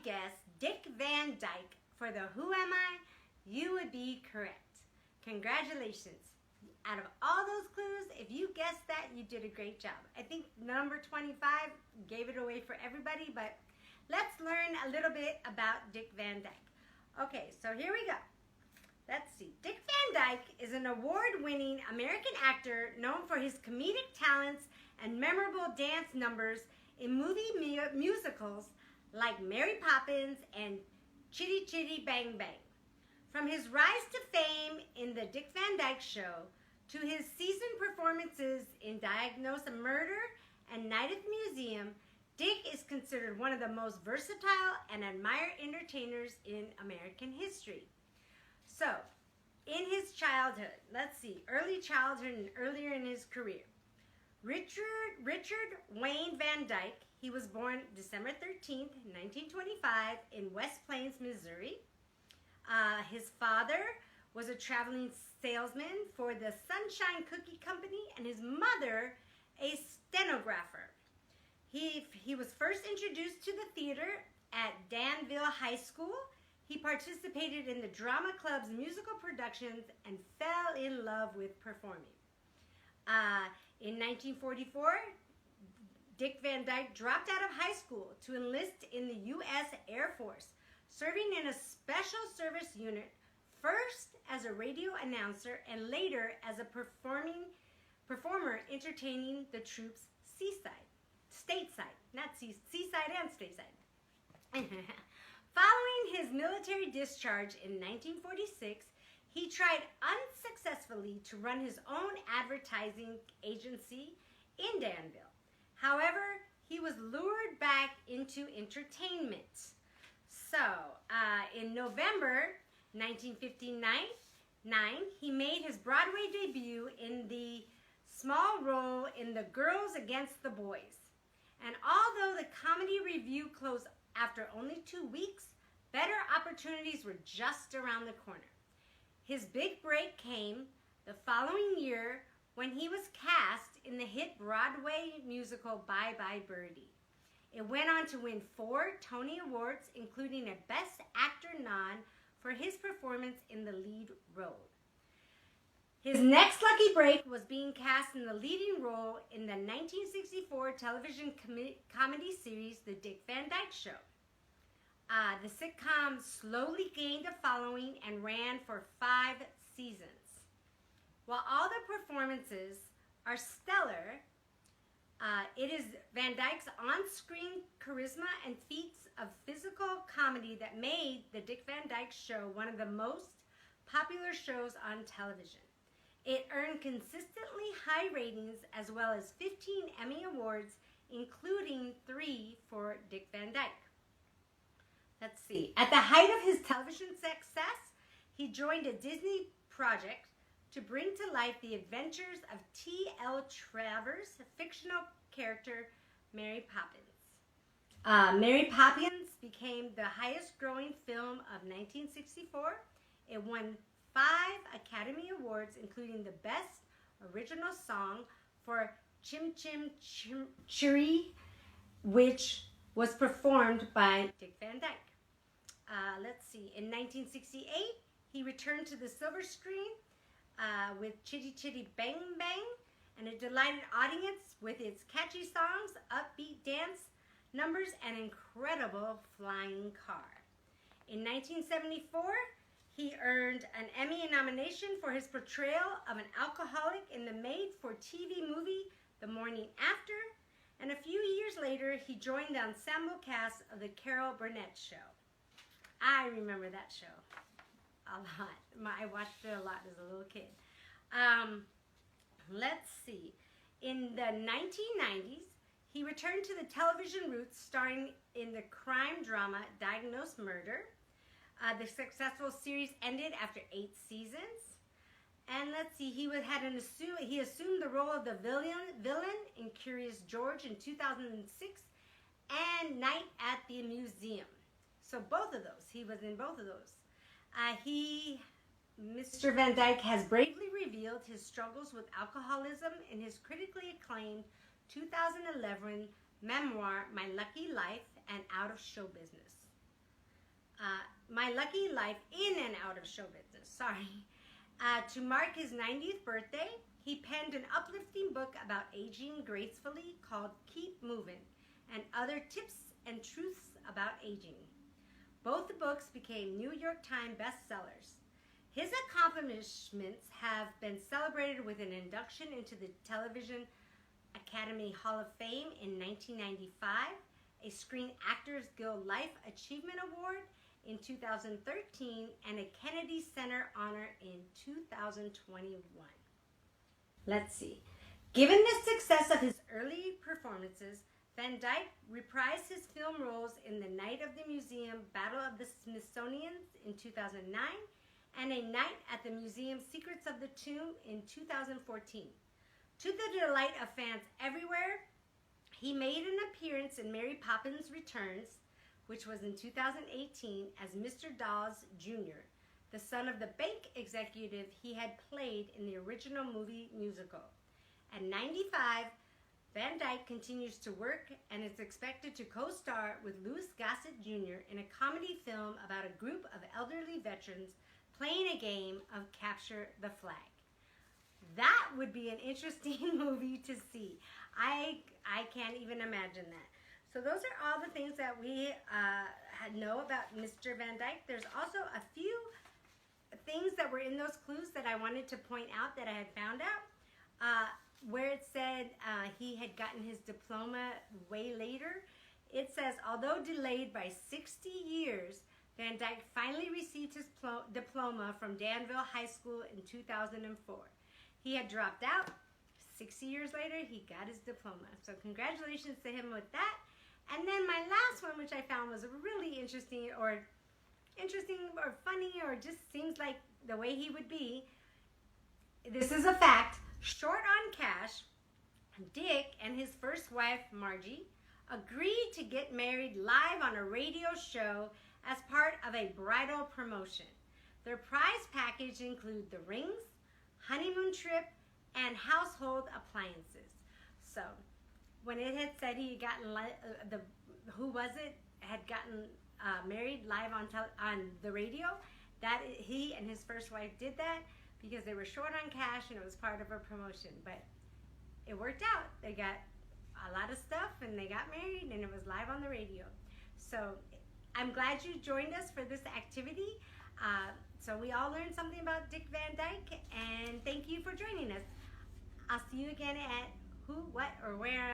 guessed Dick Van Dyke for the Who Am I, you would be correct. Congratulations. Out of all those clues, if you guessed that, you did a great job. I think number 25 gave it away for everybody, but let's learn a little bit about Dick Van Dyke. Okay, so here we go. Let's see. Dick Van Dyke is an award-winning American actor known for his comedic talents and memorable dance numbers in movie musicals like Mary Poppins and Chitty Chitty Bang Bang. From his rise to fame in The Dick Van Dyke Show to his seasoned performances in Diagnose a Murder and Night at the Museum, Dick is considered one of the most versatile and admired entertainers in American history. So, in his childhood, let's see, early childhood and earlier in his career, Richard Wayne Van Dyke, he was born December 13th, 1925 in West Plains, Missouri. His father was a traveling salesman for the Sunshine Cookie Company and his mother a stenographer. He was first introduced to the theater at Danville High School. He participated in the drama club's musical productions and fell in love with performing. In 1944, Dick Van Dyke dropped out of high school to enlist in the U.S. Air Force, serving in a special service unit, first as a radio announcer and later as a performer entertaining the troops stateside, not seaside and stateside. Following his military discharge in 1946, he tried unsuccessfully to run his own advertising agency in Danville. However, he was lured back into entertainment. So, in November 1959, he made his Broadway debut in the small role in The Girls Against the Boys. And although the comedy review closed after only 2 weeks, better opportunities were just around the corner. His big break came the following year when he was cast in the hit Broadway musical Bye Bye Birdie. It went on to win 4 Tony Awards, including a Best Actor nod for his performance in the lead role. His next lucky break was being cast in the leading role in the 1964 television comedy series The Dick Van Dyke Show. The sitcom slowly gained a following and ran for 5 seasons. While all the performances are stellar, it is Van Dyke's on-screen charisma and feats of physical comedy that made The Dick Van Dyke Show one of the most popular shows on television. It earned consistently high ratings as well as 15 Emmy Awards, including 3 for Dick Van Dyke. Let's see. At the height of his television success, he joined a Disney project to bring to life the adventures of T.L. Travers' fictional character, Mary Poppins. Mary Poppins became the highest-growing film of 1964. It won 5 Academy Awards, including the Best Original Song for Chim Chim Cheree, which was performed by Dick Van Dyke. Let's see. In 1968, he returned to the silver screen with Chitty Chitty Bang Bang, and it delighted audience with its catchy songs, upbeat dance numbers, and incredible flying car. In 1974, he earned an Emmy nomination for his portrayal of an alcoholic in the made-for-TV movie The Morning After, and a few years later, he joined the ensemble cast of The Carol Burnett Show. I remember that show a lot. I watched it a lot as a little kid. Let's see. In the 1990s, he returned to the television roots, starring in the crime drama Diagnose Murder. The successful series ended after 8 seasons. And let's see, he assumed the role of the villain in Curious George in 2006 and Night at the Museum. So both of those, he was in both of those. Mr. Van Dyke has bravely revealed his struggles with alcoholism in his critically acclaimed 2011 memoir, My Lucky Life and Out of Show Business. My Lucky Life in and out of show business, sorry. To mark his 90th birthday, he penned an uplifting book about aging gracefully called Keep Moving, and other tips and truths about aging. Both books became New York Times bestsellers. His accomplishments have been celebrated with an induction into the Television Academy Hall of Fame in 1995, a Screen Actors Guild Life Achievement Award in 2013, and a Kennedy Center honor in 2021. Let's see. Given the success of his early performances, Van Dyke reprised his film roles in The Night of the Museum Battle of the Smithsonian in 2009 and A Night at the Museum Secrets of the Tomb in 2014. To the delight of fans everywhere, he made an appearance in Mary Poppins Returns, which was in 2018, as Mr. Dawes Jr., the son of the bank executive he had played in the original movie musical. At 95, Van Dyke continues to work and is expected to co-star with Louis Gossett Jr. in a comedy film about a group of elderly veterans playing a game of Capture the Flag. That would be an interesting movie to see. I can't even imagine that. So those are all the things that we know about Mr. Van Dyke. There's also a few things that were in those clues that I wanted to point out that I had found out. Where it said he had gotten his diploma way later, it says, although delayed by 60 years, Van Dyke finally received his diploma from Danville High School in 2004. He had dropped out. 60 years later, he got his diploma. So congratulations to him with that. And then my last one, which I found was really interesting or funny or just seems like the way he would be. This is a fact. Short on cash, Dick and his first wife, Margie, agreed to get married live on a radio show as part of a bridal promotion. Their prize package included the rings, honeymoon trip, and household appliances. So, when it had said he had gotten had gotten married live on the radio, that he and his first wife did that because they were short on cash and it was part of a promotion. But it worked out. They got a lot of stuff and they got married and it was live on the radio. So I'm glad you joined us for this activity. So we all learned something about Dick Van Dyke, and thank you for joining us. I'll see you again at Who, What, or Where.